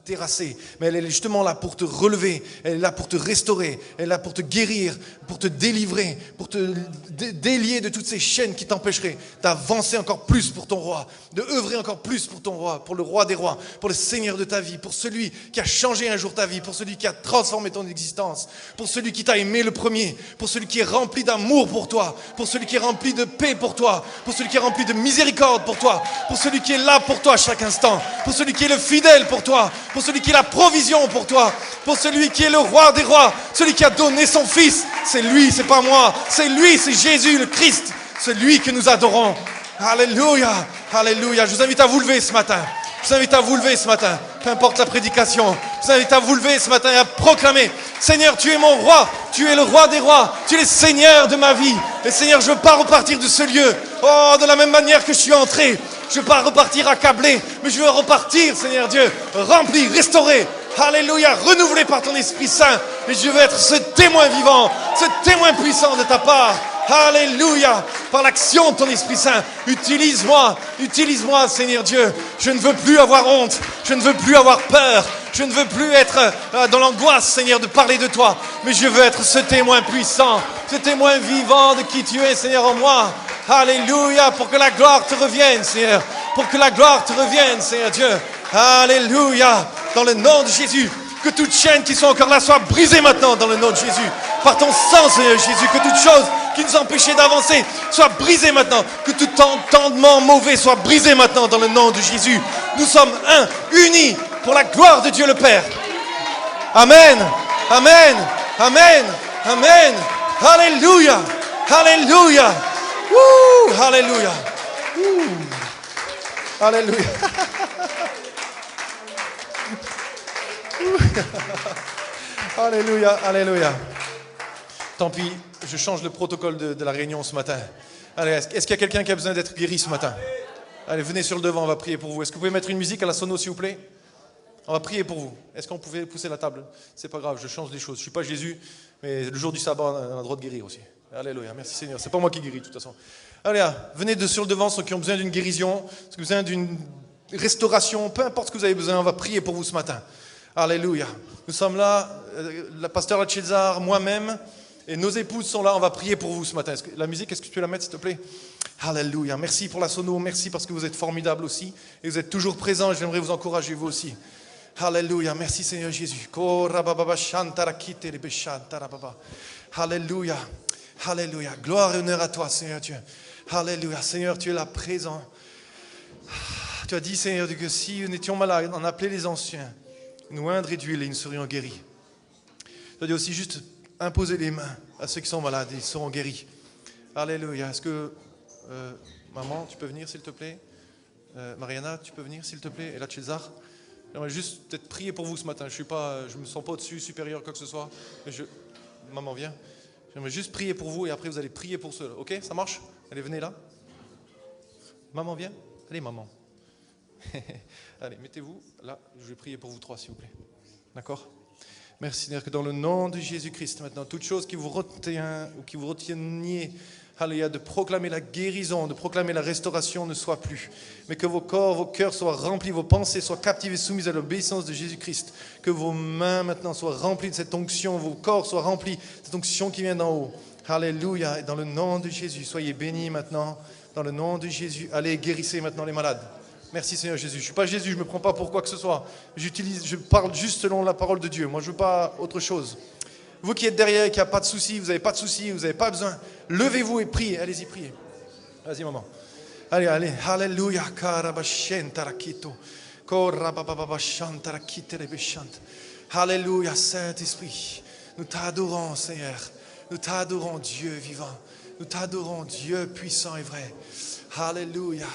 Terrasser, mais elle est justement là pour te relever, elle est là pour te restaurer, elle est là pour te guérir, pour te délivrer, pour te délier de toutes ces chaînes qui t'empêcheraient d'avancer encore plus pour ton roi, de œuvrer encore plus pour ton roi, pour le roi des rois, pour le Seigneur de ta vie, pour celui qui a changé un jour ta vie, pour celui qui a transformé ton existence, pour celui qui t'a aimé le premier, pour celui qui est rempli d'amour pour toi, pour celui qui est rempli de paix pour toi, pour celui qui est rempli de miséricorde pour toi, pour celui qui est là pour toi à chaque instant, pour celui qui est le fidèle pour toi, pour celui qui est la provision pour toi, pour celui qui est le roi des rois, celui qui a donné son fils. C'est lui, c'est pas moi, c'est lui, c'est Jésus le Christ, c'est lui que nous adorons. Alléluia, alléluia. Je vous invite à vous lever ce matin. Je vous invite à vous lever ce matin, peu importe la prédication. Je vous invite à vous lever ce matin et à proclamer: Seigneur, tu es mon roi, tu es le roi des rois, tu es le Seigneur de ma vie. Et Seigneur, je veux pas repartir de ce lieu, de la même manière que je suis entré. Je veux pas repartir accablé, mais je veux repartir, Seigneur Dieu, rempli, restauré. Alléluia, renouvelé par ton Esprit Saint. Et je veux être ce témoin vivant, ce témoin puissant de ta part. Alléluia, par l'action de ton Esprit Saint. Utilise-moi, Seigneur Dieu. Je ne veux plus avoir honte, je ne veux plus avoir peur. Je ne veux plus être dans l'angoisse, Seigneur, de parler de toi. Mais je veux être ce témoin puissant, ce témoin vivant de qui tu es, Seigneur, en moi. Alléluia, pour que la gloire te revienne, Seigneur. Pour que la gloire te revienne, Seigneur Dieu. Alléluia, dans le nom de Jésus. Que toutes chaînes qui sont encore là soient brisées maintenant dans le nom de Jésus. Par ton sang, Seigneur Jésus, que toute chose qui nous empêchait d'avancer soit brisée maintenant. Que tout entendement mauvais soit brisé maintenant dans le nom de Jésus. Nous sommes unis pour la gloire de Dieu le Père. Amen, amen, amen, amen. Alléluia, alléluia. Alléluia. Alléluia. Alléluia, alléluia. Tant pis, je change le protocole de la réunion ce matin. Allez, est-ce qu'il y a quelqu'un qui a besoin d'être guéri ce matin? Allez, venez sur le devant, on va prier pour vous. Est-ce que vous pouvez mettre une musique à la sono, s'il vous plaît? On va prier pour vous. Est-ce qu'on pouvait pousser la table? C'est pas grave, je change des choses. Je suis pas Jésus, mais le jour du sabbat, on a le droit de guérir aussi. Alléluia, merci Seigneur. C'est pas moi qui guéris de toute façon. Allez, venez sur le devant, ceux qui ont besoin d'une guérison, ceux qui ont besoin d'une restauration, peu importe ce que vous avez besoin, on va prier pour vous ce matin. Alléluia. Nous sommes là, le pasteur Lachezar, moi-même, et nos épouses sont là, on va prier pour vous ce matin. La musique, est-ce que tu peux la mettre s'il te plaît? Alléluia. Merci pour la sono, merci parce que vous êtes formidables aussi, et vous êtes toujours présents, j'aimerais vous encourager vous aussi. Alléluia, merci Seigneur Jésus. Alléluia, alléluia. Gloire et honneur à toi Seigneur Dieu. Alléluia, Seigneur, tu es là présent. Tu as dit Seigneur Dieu que si nous étions malades, on appelait les anciens, nous oindre d'huile et nous serions guéris. Tu as dit aussi juste imposer les mains à ceux qui sont malades et ils seront guéris. Alléluia. Est-ce que maman, tu peux venir s'il te plaît? Mariana, tu peux venir s'il te plaît? Et là, César, j'aimerais juste peut-être prier pour vous ce matin. Je me sens pas au-dessus, supérieur, quoi que ce soit. Mais maman, viens. J'aimerais juste prier pour vous et après vous allez prier pour ceux-là. Ok, ça marche? Allez, venez là. Maman, viens. Allez, maman. Allez, mettez-vous là. Je vais prier pour vous trois, s'il vous plaît. D'accord? Merci, Seigneur, que dans le nom de Jésus-Christ, maintenant, toute chose qui vous retient ou qui vous retienniez, alléluia, de proclamer la guérison, de proclamer la restauration ne soit plus. Mais que vos corps, vos cœurs soient remplis, vos pensées soient captivées, soumises à l'obéissance de Jésus-Christ. Que vos mains maintenant soient remplies de cette onction, vos corps soient remplis de cette onction qui vient d'en haut. Alléluia. Et dans le nom de Jésus, soyez bénis maintenant. Dans le nom de Jésus, allez, guérissez maintenant les malades. Merci Seigneur Jésus. Je ne suis pas Jésus, je ne me prends pas pour quoi que ce soit. Je parle juste selon la parole de Dieu. Moi, je ne veux pas autre chose. Vous qui êtes derrière et qui n'avez pas de soucis, vous n'avez pas de soucis, vous n'avez pas besoin, levez-vous et priez. Allez-y, priez. Vas-y, maman. Allez, allez. Alléluia. Alléluia, Saint-Esprit. Nous t'adorons, Seigneur. Nous t'adorons, Dieu vivant. Nous t'adorons, Dieu puissant et vrai. Alléluia.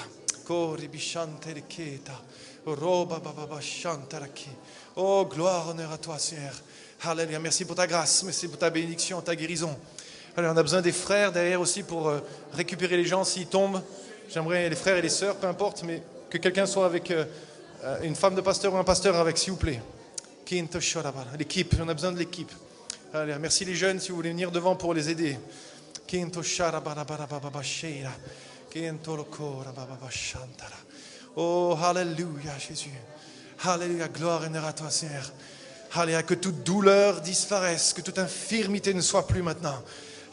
Oh, gloire, honneur à toi, Seigneur. Alléluia. Merci pour ta grâce, merci pour ta bénédiction, ta guérison. Alors, on a besoin des frères derrière aussi pour récupérer les gens s'ils tombent. J'aimerais les frères et les sœurs, peu importe, mais que quelqu'un soit avec une femme de pasteur ou un pasteur avec, s'il vous plaît. L'équipe, on a besoin de l'équipe. Allez, merci les jeunes si vous voulez venir devant pour les aider. Oh, alléluia Jésus. Alléluia, gloire et honneur à toi Seigneur. Alléluia, que toute douleur disparaisse, que toute infirmité ne soit plus maintenant.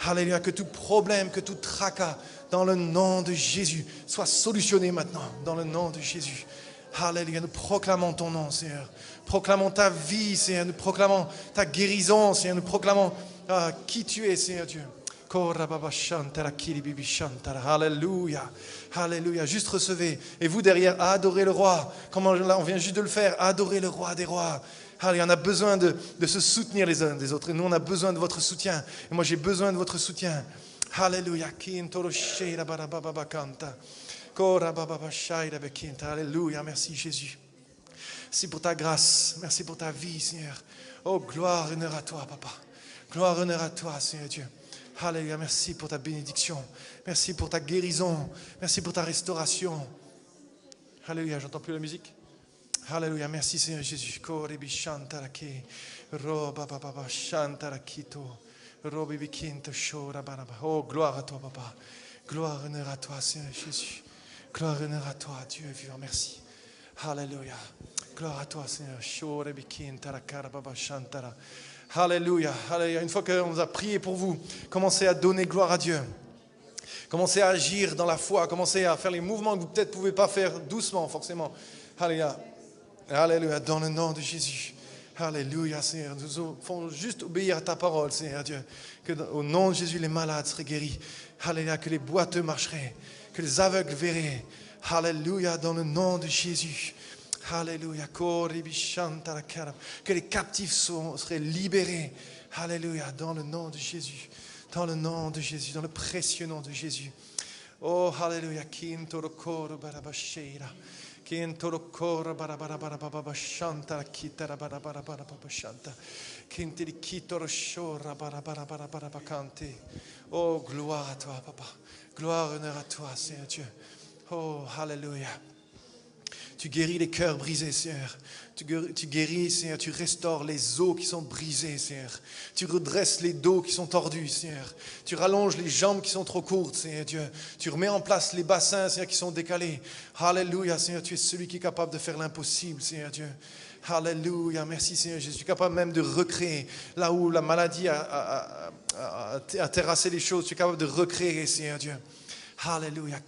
Alléluia, que tout problème, que tout tracas, dans le nom de Jésus, soit solutionné maintenant, dans le nom de Jésus. Alléluia, nous proclamons ton nom, Seigneur. Proclamons ta vie, Seigneur. Nous proclamons ta guérison, Seigneur. Nous proclamons qui tu es, Seigneur Dieu. Alléluia, alléluia. Juste recevez. Et vous derrière, adorez le roi. Comme on vient juste de le faire, adorez le roi des rois. Allez, on a besoin de se soutenir les uns des autres. Et nous, on a besoin de votre soutien. Et moi, j'ai besoin de votre soutien. Alléluia. Alléluia. Merci Jésus. Merci pour ta grâce. Merci pour ta vie, Seigneur. Oh, gloire, honneur à toi, Papa. Gloire, honneur à toi, Seigneur Dieu. Alléluia. Merci pour ta bénédiction. Merci pour ta guérison. Merci pour ta restauration. Alléluia. J'entends plus la musique. Alléluia, merci Seigneur Jésus. Oh, gloire à toi, Papa. Gloire, honneur à toi, Seigneur Jésus. Gloire, honneur à toi, Dieu vivant, merci. Alléluia. Gloire à toi, Seigneur. Alléluia. Alléluia. Une fois qu'on a prié pour vous, commencez à donner gloire à Dieu. Commencez à agir dans la foi. Commencez à faire les mouvements que vous peut-être ne pouvez pas faire doucement, forcément. Alléluia. Alléluia, dans le nom de Jésus. Alléluia, Seigneur. Nous faisons juste obéir à ta parole, Seigneur Dieu. Que au nom de Jésus, les malades seraient guéris. Alléluia, que les boiteux marcheraient. Que les aveugles verraient. Alléluia, dans le nom de Jésus. Alléluia. Que les captifs seraient libérés. Alléluia, dans le nom de Jésus. Dans le nom de Jésus, dans le précieux nom de Jésus. Oh, alléluia. Oh, gloire à toi, Papa. Gloire, honneur à toi, Seigneur Dieu. Oh, alléluia. Tu guéris les cœurs brisés, Seigneur. Tu guéris, Seigneur. Tu restaures les os qui sont brisés, Seigneur. Tu redresses les dos qui sont tordus, Seigneur. Tu rallonges les jambes qui sont trop courtes, Seigneur Dieu. Tu remets en place les bassins, Seigneur, qui sont décalés. Alléluia, Seigneur. Tu es celui qui est capable de faire l'impossible, Seigneur Dieu. Alléluia. Merci, Seigneur Jésus. Tu es capable même de recréer là où la maladie a terrassé les choses. Tu es capable de recréer, Seigneur Dieu. Alléluia.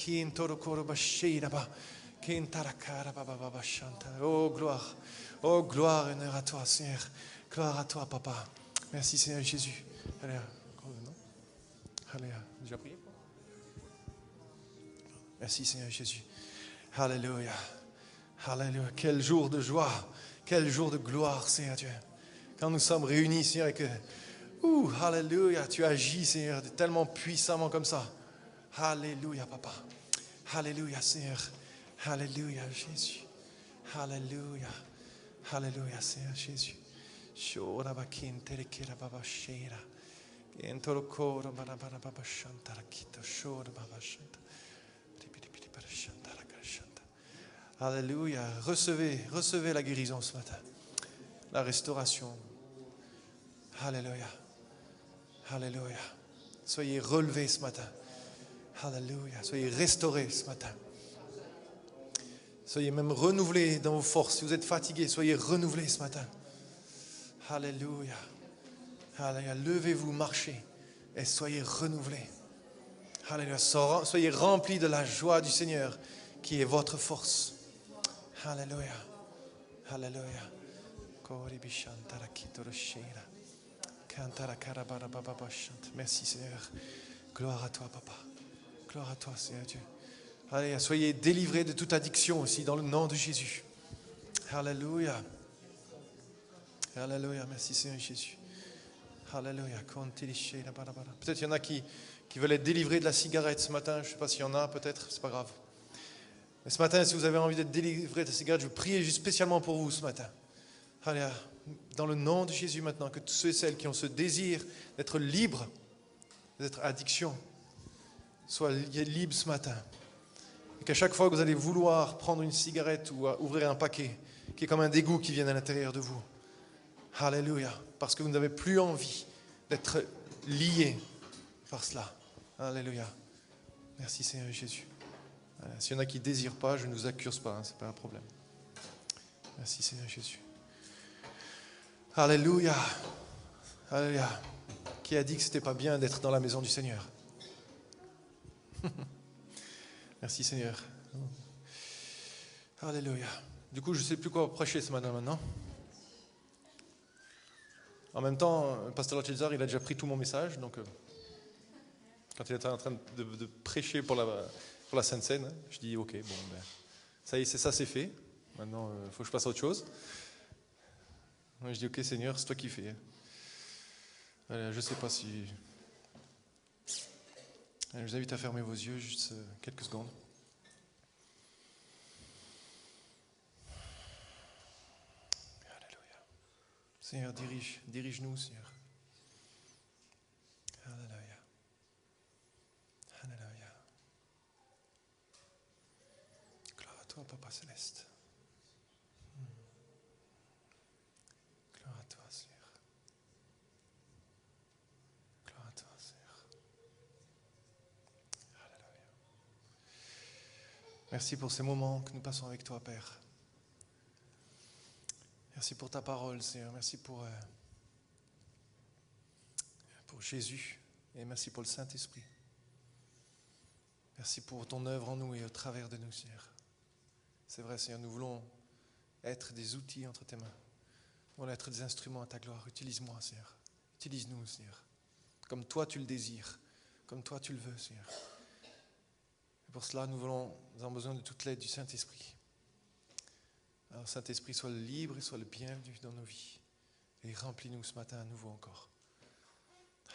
Oh gloire, oh gloire, honneur à toi Seigneur, gloire à toi Papa. Merci Seigneur Jésus. Alléluia. Alléluia. Déjà prié? Merci Seigneur Jésus. Alléluia. Alléluia. Quel jour de joie, quel jour de gloire Seigneur Dieu. Quand nous sommes réunis Seigneur et que, alléluia, tu agis Seigneur tellement puissamment comme ça. Alléluia Papa. Alléluia Seigneur. Alléluia, Jésus. Alléluia. Alléluia, Seigneur Jésus. Alléluia. Recevez la guérison ce matin. La restauration. Alléluia. Alléluia. Soyez relevés ce matin. Alléluia. Soyez restaurés ce matin. Soyez même renouvelés dans vos forces. Si vous êtes fatigués, soyez renouvelés ce matin. Alléluia. Alléluia. Levez-vous, marchez et soyez renouvelés. Alléluia. Soyez remplis de la joie du Seigneur qui est votre force. Alléluia. Alléluia. Merci Seigneur. Gloire à toi, Papa. Gloire à toi, Seigneur Dieu. Alléluia. Soyez délivrés de toute addiction aussi dans le nom de Jésus. Alléluia. Alléluia. Merci Seigneur Jésus. Alléluia. Peut-être il y en a qui qui veulent être délivrés de la cigarette ce matin. Je ne sais pas s'il y en a, peut-être, c'est pas grave. Mais ce matin, si vous avez envie d'être délivré de la cigarette, je veux prier juste spécialement pour vous ce matin. Alléluia. Dans le nom de Jésus maintenant, que tous ceux et celles qui ont ce désir d'être libres, d'être addiction, soient libres ce matin. Et qu'à chaque fois que vous allez vouloir prendre une cigarette ou ouvrir un paquet, qui est comme un dégoût qui vient à l'intérieur de vous. Alléluia. Parce que vous n'avez plus envie d'être liés par cela. Alléluia. Merci Seigneur Jésus. S'il y en a qui ne désirent pas, je ne vous accuse pas, ce n'est pas un problème. Merci Seigneur Jésus. Alléluia. Alléluia. Qui a dit que ce n'était pas bien d'être dans la maison du Seigneur? Merci Seigneur. Alléluia. Du coup, je ne sais plus quoi prêcher ce matin maintenant. En même temps, le pasteur Lachezar, il a déjà pris tout mon message. Donc, quand il était en train de prêcher pour la Sainte Seine, je dis ok, bon, ben, ça y est, c'est fait. Maintenant, il faut que je passe à autre chose. Donc, je dis ok Seigneur, c'est toi qui fais. Je ne sais pas si... Je vous invite à fermer vos yeux juste quelques secondes. Alléluia. Seigneur, dirige-nous, Seigneur. Alléluia. Alléluia. Gloire à toi, Papa Céleste. Gloire à toi, Seigneur. Gloire à toi, Seigneur. Alléluia. Merci pour ces moments que nous passons avec toi, Père. Merci pour ta parole, Seigneur. Merci pour Jésus. Et merci pour le Saint-Esprit. Merci pour ton œuvre en nous et au travers de nous, Seigneur. C'est vrai, Seigneur, nous voulons être des outils entre tes mains. Nous voulons être des instruments à ta gloire. Utilise-moi, Seigneur. Utilise-nous, Seigneur. Comme toi tu le désires. Comme toi tu le veux, Seigneur. Et pour cela, nous avons besoin de toute l'aide du Saint-Esprit. Alors, Saint-Esprit, sois le libre et sois le bienvenu dans nos vies. Et remplis-nous ce matin à nouveau encore.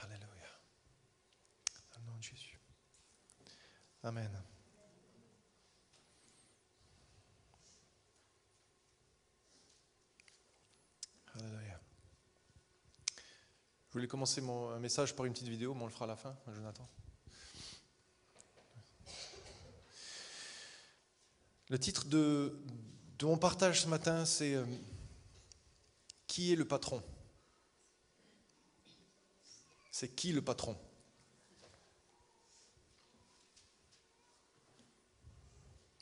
Alléluia. Dans le nom de Jésus. Amen. Alléluia. Je voulais commencer un message par une petite vidéo, mais on le fera à la fin, Jonathan. Le titre de mon partage ce matin, c'est Qui est le patron? C'est qui le patron?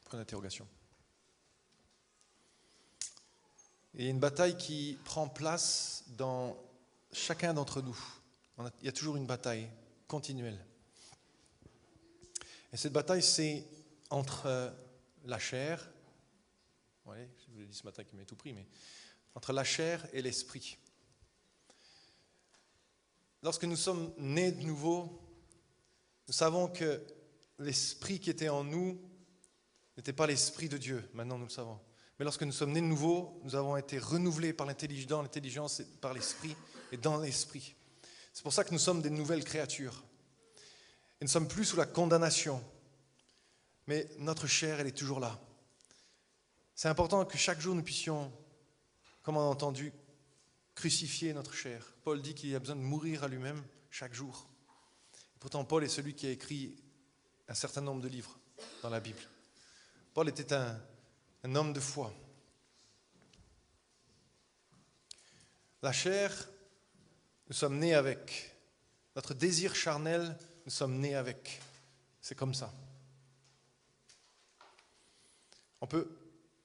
Point d'interrogation. Il y a une bataille qui prend place dans chacun d'entre nous. Il y a toujours une bataille continuelle. Et cette bataille, c'est entre la chair, ouais, je vous l'ai dit ce matin qu'il m'est tout pris, mais entre la chair et l'esprit. Lorsque nous sommes nés de nouveau, nous savons que l'esprit qui était en nous n'était pas l'esprit de Dieu. Maintenant, nous le savons. Mais lorsque nous sommes nés de nouveau, nous avons été renouvelés par l'intelligence et par l'esprit et dans l'esprit. C'est pour ça que nous sommes des nouvelles créatures. Et nous ne sommes plus sous la condamnation. Mais notre chair, elle est toujours là. C'est important que chaque jour nous puissions, comme on a entendu, crucifier notre chair. Paul dit qu'il a besoin de mourir à lui-même chaque jour. Et pourtant, Paul est celui qui a écrit un certain nombre de livres dans la Bible. Paul était un homme de foi. La chair, nous sommes nés avec. Notre désir charnel, nous sommes nés avec. C'est comme ça. On peut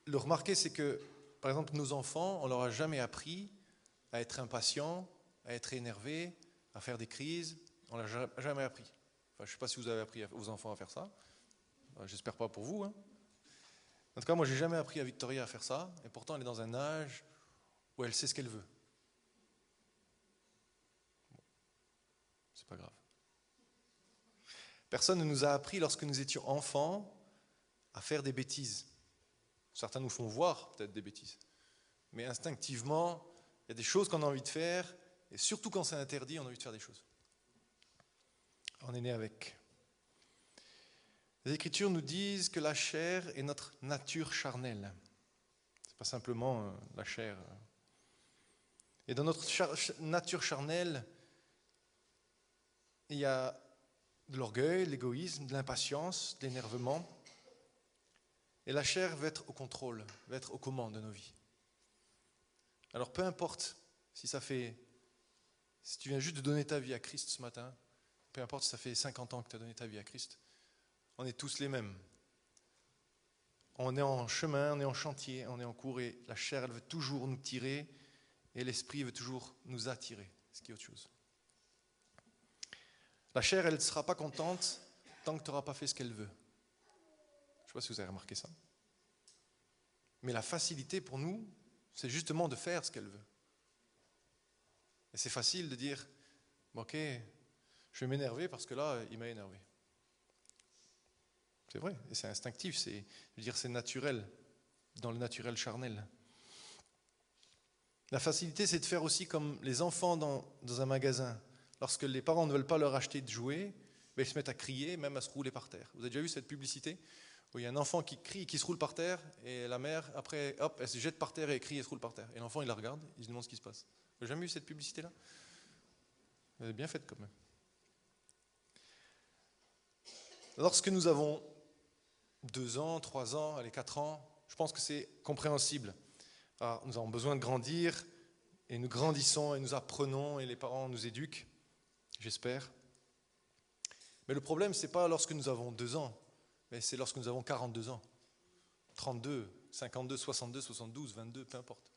le remarquer, c'est que, par exemple, nos enfants, on ne leur a jamais appris à être impatients, à être énervés, à faire des crises. On ne l'a jamais appris. Enfin, je ne sais pas si vous avez appris aux enfants à faire ça. J'espère pas pour vous. En tout cas, moi, je n'ai jamais appris à Victoria à faire ça. Et pourtant, elle est dans un âge où elle sait ce qu'elle veut. Bon, c'est pas grave. Personne ne nous a appris, lorsque nous étions enfants, à faire des bêtises. Certains nous font voir peut-être des bêtises. Mais instinctivement, il y a des choses qu'on a envie de faire. Et surtout quand c'est interdit, on a envie de faire des choses. On est né avec. Les Écritures nous disent que la chair est notre nature charnelle. Ce n'est pas simplement la chair. Et dans notre nature charnelle, il y a de l'orgueil, de l'égoïsme, de l'impatience, de l'énervement. Et la chair veut être au contrôle, veut être aux commandes de nos vies. Alors peu importe si tu viens juste de donner ta vie à Christ ce matin, peu importe si ça fait 50 ans que tu as donné ta vie à Christ, on est tous les mêmes. On est en chemin, on est en chantier, on est en cours et la chair, elle veut toujours nous tirer et l'esprit veut toujours nous attirer, ce qui est autre chose. La chair, elle ne sera pas contente tant que tu n'auras pas fait ce qu'elle veut. Je ne sais pas si vous avez remarqué ça. Mais la facilité pour nous, c'est justement de faire ce qu'elle veut. Et c'est facile de dire, ok, je vais m'énerver parce que là, il m'a énervé. C'est vrai, et c'est instinctif, c'est naturel, dans le naturel charnel. La facilité, c'est de faire aussi comme les enfants dans un magasin. Lorsque les parents ne veulent pas leur acheter de jouets, ils se mettent à crier, même à se rouler par terre. Vous avez déjà vu cette publicité où il y a un enfant qui crie, qui se roule par terre, et la mère, après, hop, elle se jette par terre et elle crie et se roule par terre. Et l'enfant, il la regarde, il se demande ce qui se passe. Vous n'avez jamais vu cette publicité-là? Elle est bien faite quand même. Lorsque nous avons 2 ans, 3 ans, allez, 4 ans, je pense que c'est compréhensible. Alors, nous avons besoin de grandir, et nous grandissons, et nous apprenons, et les parents nous éduquent, j'espère. Mais le problème, ce n'est pas lorsque nous avons 2 ans, mais c'est lorsque nous avons 42 ans, 32, 52, 62, 72, 22, peu importe.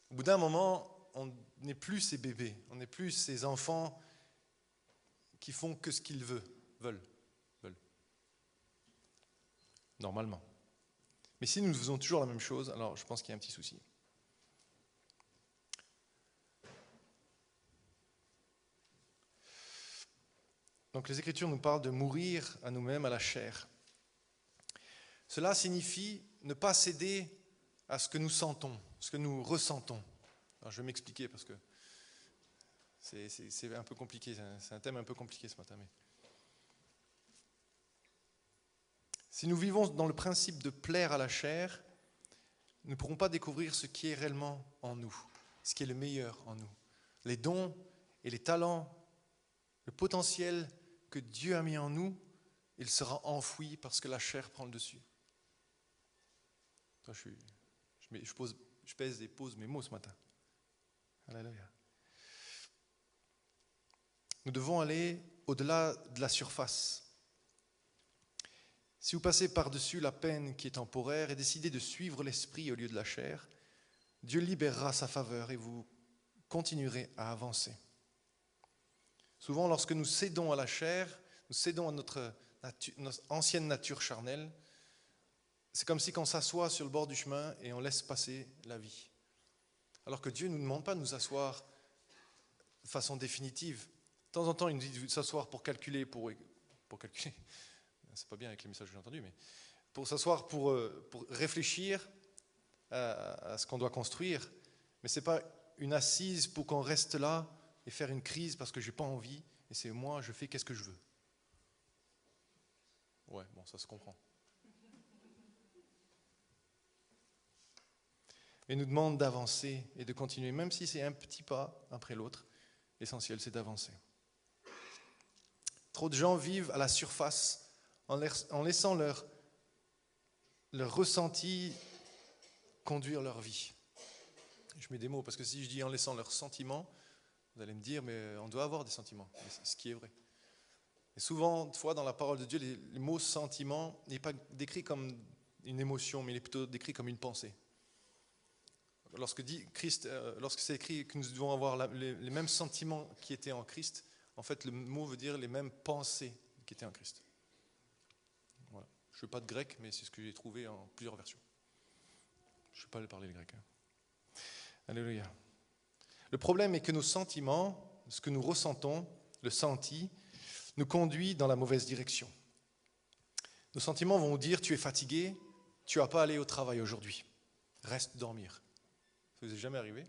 Au bout d'un moment, on n'est plus ces bébés, on n'est plus ces enfants qui font que ce qu'ils veulent. Normalement. Mais si nous faisons toujours la même chose, alors je pense qu'il y a un petit souci. Donc les Écritures nous parlent de mourir à nous-mêmes, à la chair. Cela signifie ne pas céder à ce que nous sentons, ce que nous ressentons. Alors je vais m'expliquer parce que c'est un peu compliqué, c'est un thème un peu compliqué ce matin. Mais si nous vivons dans le principe de plaire à la chair, nous ne pourrons pas découvrir ce qui est réellement en nous, ce qui est le meilleur en nous. Les dons et les talents, le potentiel que Dieu a mis en nous, il sera enfoui parce que la chair prend le dessus. Toi, je pèse et pose mes mots ce matin. Alléluia. Nous devons aller au-delà de la surface. Si vous passez par-dessus la peine qui est temporaire et décidez de suivre l'esprit au lieu de la chair, Dieu libérera sa faveur et vous continuerez à avancer. Souvent, lorsque nous cédons à la chair, nous cédons à notre ancienne nature charnelle, c'est comme si on s'assoit sur le bord du chemin et on laisse passer la vie. Alors que Dieu ne nous demande pas de nous asseoir de façon définitive. De temps en temps, il nous dit de s'asseoir pour calculer, pour calculer. C'est pas bien avec les messages que j'ai entendus, mais pour s'asseoir, pour réfléchir à ce qu'on doit construire. Mais ce n'est pas une assise pour qu'on reste là et faire une crise parce que je n'ai pas envie, et c'est moi, je fais qu'est-ce que je veux. Ouais, bon, ça se comprend. Et nous demande d'avancer et de continuer, même si c'est un petit pas après l'autre. L'essentiel, c'est d'avancer. Trop de gens vivent à la surface en laissant leur ressenti conduire leur vie. Je mets des mots parce que si je dis en laissant leurs sentiments, vous allez me dire, mais on doit avoir des sentiments, c'est ce qui est vrai. Et souvent, dans la parole de Dieu, les mots sentiment n'est pas décrit comme une émotion, mais il est plutôt décrit comme une pensée. Lorsque c'est écrit que nous devons avoir les mêmes sentiments qui étaient en Christ, en fait, le mot veut dire les mêmes pensées qui étaient en Christ. Voilà. Je ne fais pas de grec, mais c'est ce que j'ai trouvé en plusieurs versions. Je ne sais pas parler le grec. Alléluia. Le problème est que nos sentiments, ce que nous ressentons, le senti, nous conduit dans la mauvaise direction. Nos sentiments vont nous dire, tu es fatigué, tu ne vas pas aller au travail aujourd'hui, reste dormir. Ça vous est jamais arrivé?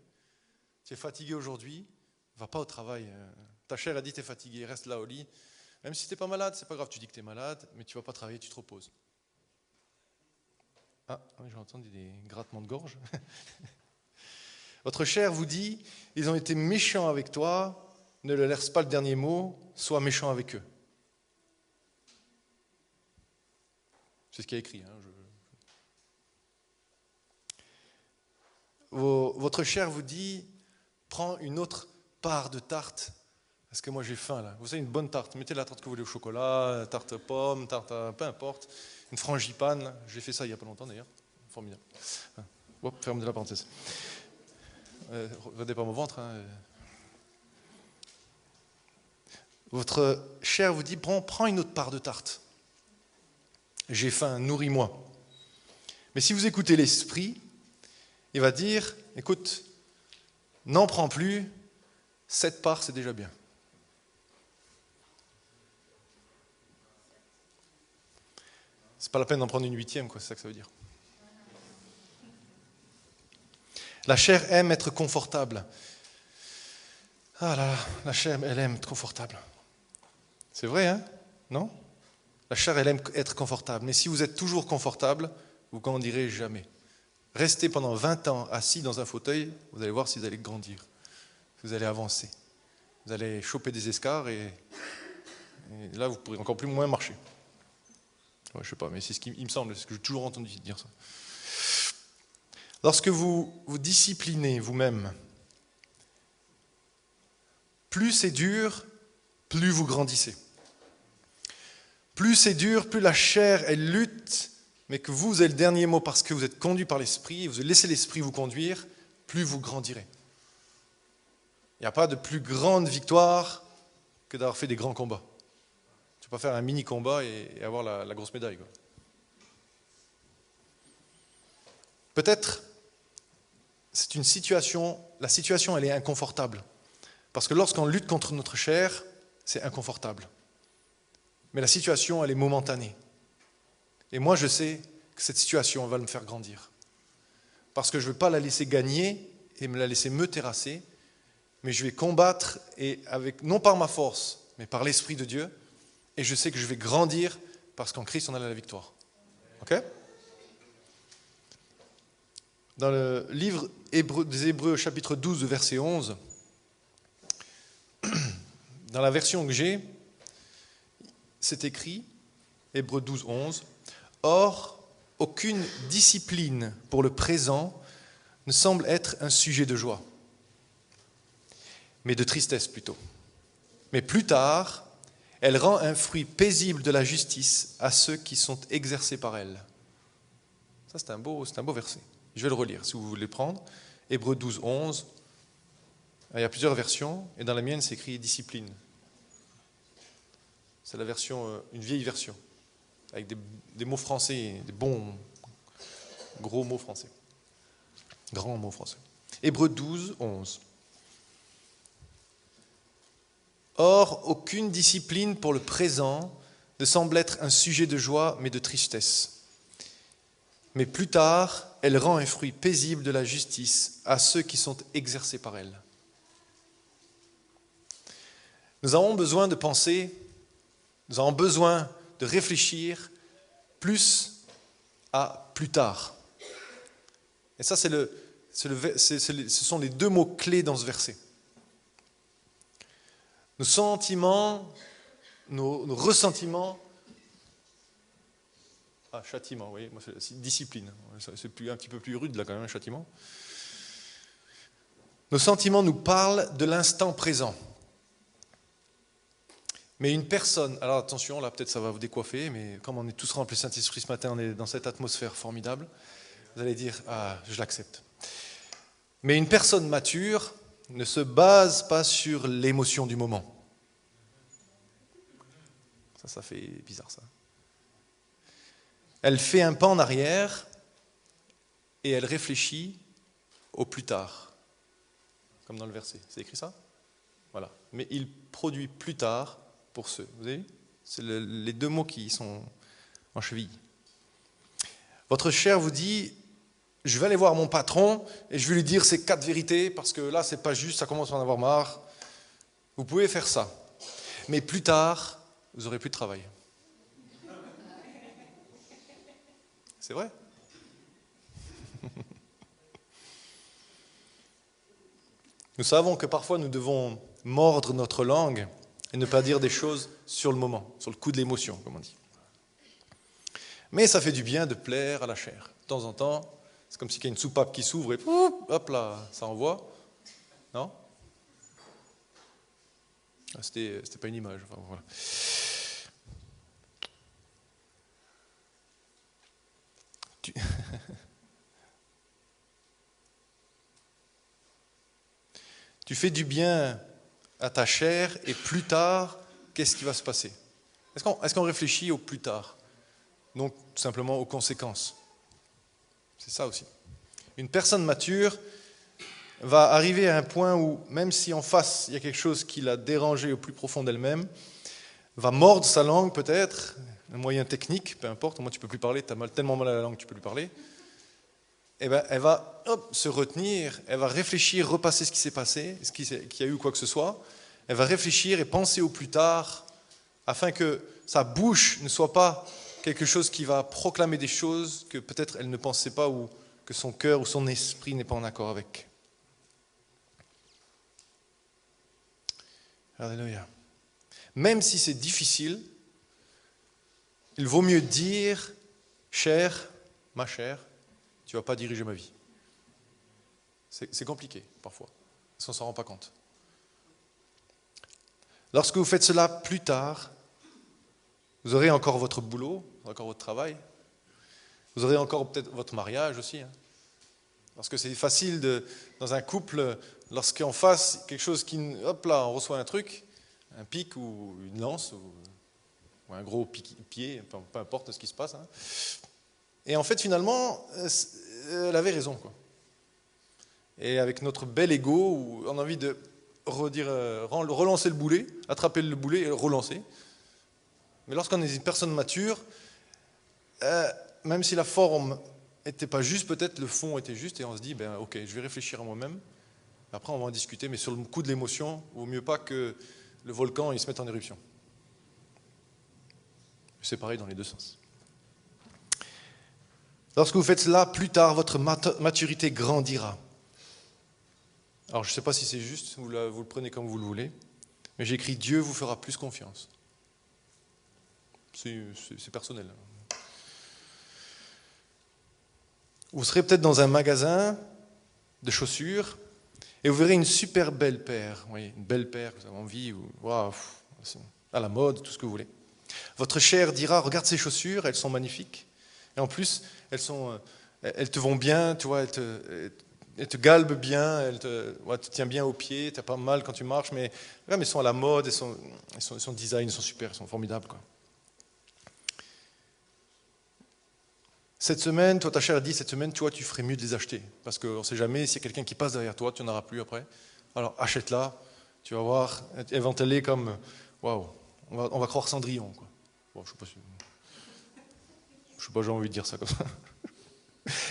Tu es fatigué aujourd'hui, va pas au travail. Ta chair a dit, tu es fatigué, reste là au lit. Même si tu n'es pas malade, c'est pas grave, tu dis que tu es malade, mais tu ne vas pas travailler, tu te reposes. Ah, j'ai entendu des grattements de gorge. Votre chair vous dit, ils ont été méchants avec toi, ne leur laisse pas le dernier mot, sois méchant avec eux. C'est ce qui est écrit. Votre chair vous dit, prends une autre part de tarte, parce que moi j'ai faim là. Vous savez, une bonne tarte, mettez la tarte que vous voulez au chocolat, tarte pomme, tarte à, peu importe, une frangipane, là. J'ai fait ça il n'y a pas longtemps d'ailleurs, formidable. Hop, ferme de la parenthèse. Regardez pas mon ventre. Votre chair vous dit, prends une autre part de tarte. J'ai faim, nourris-moi. Mais si vous écoutez l'esprit, il va dire, écoute, n'en prends plus, 7 parts, c'est déjà bien. C'est pas la peine d'en prendre une 8e, quoi, c'est ça que ça veut dire. La chair aime être confortable. Ah là là, la chair, elle aime être confortable. C'est vrai, hein? Non? La chair, elle aime être confortable. Mais si vous êtes toujours confortable, vous ne grandirez jamais. Restez pendant 20 ans assis dans un fauteuil, vous allez voir si vous allez grandir. Vous allez avancer. Vous allez choper des escarres et là, vous pourrez encore plus moins marcher. Ouais, je ne sais pas, mais c'est ce qui me semble, c'est ce que j'ai toujours entendu dire ça. Lorsque vous vous disciplinez vous-même, plus c'est dur, plus vous grandissez. Plus c'est dur, plus la chair, elle lutte, mais que vous avez le dernier mot parce que vous êtes conduit par l'esprit, vous laissez l'esprit vous conduire, plus vous grandirez. Il n'y a pas de plus grande victoire que d'avoir fait des grands combats. Tu ne peux pas faire un mini-combat et avoir la grosse médaille, quoi. Peut-être, c'est une situation, la situation, elle est inconfortable. Parce que lorsqu'on lutte contre notre chair, c'est inconfortable. Mais la situation, elle est momentanée. Et moi, je sais que cette situation va me faire grandir. Parce que je ne veux pas la laisser gagner et me la laisser me terrasser, mais je vais combattre, et avec, non par ma force, mais par l'Esprit de Dieu, et je sais que je vais grandir parce qu'en Christ, on a la victoire. Ok ? Dans le livre des Hébreux, chapitre 12, verset 11, dans la version que j'ai, c'est écrit, Hébreux 12, 11, « Or, aucune discipline pour le présent ne semble être un sujet de joie, mais de tristesse plutôt. Mais plus tard, elle rend un fruit paisible de la justice à ceux qui sont exercés par elle. » Ça, c'est un beau verset. Je vais le relire, si vous voulez le prendre. Hébreux 12, 11. Il y a plusieurs versions, et dans la mienne, c'est écrit « discipline ». C'est la version, une vieille version, avec des mots français, des bons, gros mots français. Grands mots français. Hébreux 12, 11. Or, aucune discipline pour le présent ne semble être un sujet de joie, mais de tristesse. Mais plus tard, elle rend un fruit paisible de la justice à ceux qui sont exercés par elle. Nous avons besoin de penser, nous avons besoin de réfléchir plus à plus tard. Et ça, ce sont les deux mots clés dans ce verset. Nos sentiments, nos ressentiments, châtiment, oui, c'est discipline, c'est un petit peu plus rude là quand même, châtiment. Nos sentiments nous parlent de l'instant présent. Mais une personne, alors attention, là peut-être ça va vous décoiffer, mais comme on est tous remplis de Saint-Esprit ce matin, on est dans cette atmosphère formidable, vous allez dire, je l'accepte. Mais une personne mature ne se base pas sur l'émotion du moment. Ça fait bizarre ça. Elle fait un pas en arrière et elle réfléchit au plus tard. Comme dans le verset. C'est écrit ça ? Voilà. Mais il produit plus tard pour ceux. Vous avez vu ? C'est les deux mots qui sont en cheville. Votre chair vous dit, je vais aller voir mon patron et je vais lui dire ces 4 vérités parce que là, c'est pas juste, ça commence à en avoir marre. Vous pouvez faire ça. Mais plus tard, vous n'aurez plus de travail. C'est vrai. Nous savons que parfois nous devons mordre notre langue et ne pas dire des choses sur le moment, sur le coup de l'émotion, comme on dit. Mais ça fait du bien de plaire à la chair. De temps en temps, c'est comme s'il y a une soupape qui s'ouvre et hop là, ça envoie. Non ? C'était pas une image. Enfin, voilà. Tu fais du bien à ta chair et plus tard, qu'est-ce qui va se passer ? Est-ce qu'on réfléchit au plus tard ? Donc, tout simplement aux conséquences. C'est ça aussi. Une personne mature va arriver à un point où, même si en face, il y a quelque chose qui l'a dérangée au plus profond d'elle-même, va mordre sa langue peut-être, un moyen technique, peu importe, au moins tu ne peux plus parler, tu as tellement mal à la langue que tu ne peux plus parler. Eh ben, elle va se retenir, elle va réfléchir, repasser ce qui s'est passé, qu'il y a eu quoi que ce soit. Elle va réfléchir et penser au plus tard, afin que sa bouche ne soit pas quelque chose qui va proclamer des choses que peut-être elle ne pensait pas ou que son cœur ou son esprit n'est pas en accord avec. Alléluia. Même si c'est difficile, il vaut mieux dire, chère, ma chère, tu ne vas pas diriger ma vie. C'est compliqué, parfois, parce qu'on ne s'en rend pas compte. Lorsque vous faites cela plus tard, vous aurez encore votre boulot, encore votre travail, vous aurez encore peut-être votre mariage aussi. Parce que c'est facile, dans un couple, lorsqu'en face, quelque chose qui... Hop là, on reçoit un truc, un pic ou une lance, ou un gros pied, peu importe ce qui se passe. Et en fait, finalement, elle avait raison, quoi. Et avec notre bel ego, on a envie de relancer le boulet, attraper le boulet et le relancer. Mais lorsqu'on est une personne mature, même si la forme n'était pas juste, peut-être le fond était juste, et on se dit, ok, je vais réfléchir à moi-même. Après, on va en discuter, mais sur le coup de l'émotion, il vaut mieux pas que le volcan il se mette en éruption. C'est pareil dans les deux sens. Lorsque vous faites cela, plus tard, votre maturité grandira. Alors, je ne sais pas si c'est juste, vous le prenez comme vous le voulez, mais j'écris « Dieu vous fera plus confiance ». C'est personnel. Vous serez peut-être dans un magasin de chaussures et vous verrez une super belle paire, une belle paire que vous avez envie, wow, à la mode, tout ce que vous voulez. Votre chair dira « Regarde ces chaussures, elles sont magnifiques. » Et en plus, elles te vont bien, tu vois, elles te galbent bien, tu te tiens bien aux pieds, tu n'as pas mal quand tu marches, mais elles sont à la mode, elles sont design, elles sont super, elles sont formidables, quoi. Cette semaine, toi, ta chair a dit, cette semaine, tu ferais mieux de les acheter. Parce qu'on ne sait jamais, s'il y a quelqu'un qui passe derrière toi, tu n'en auras plus après. Alors, achète-la, tu vas voir, invente-les comme, waouh, on va croire Cendrillon, quoi. Bon, je ne sais pas, j'ai envie de dire ça comme ça.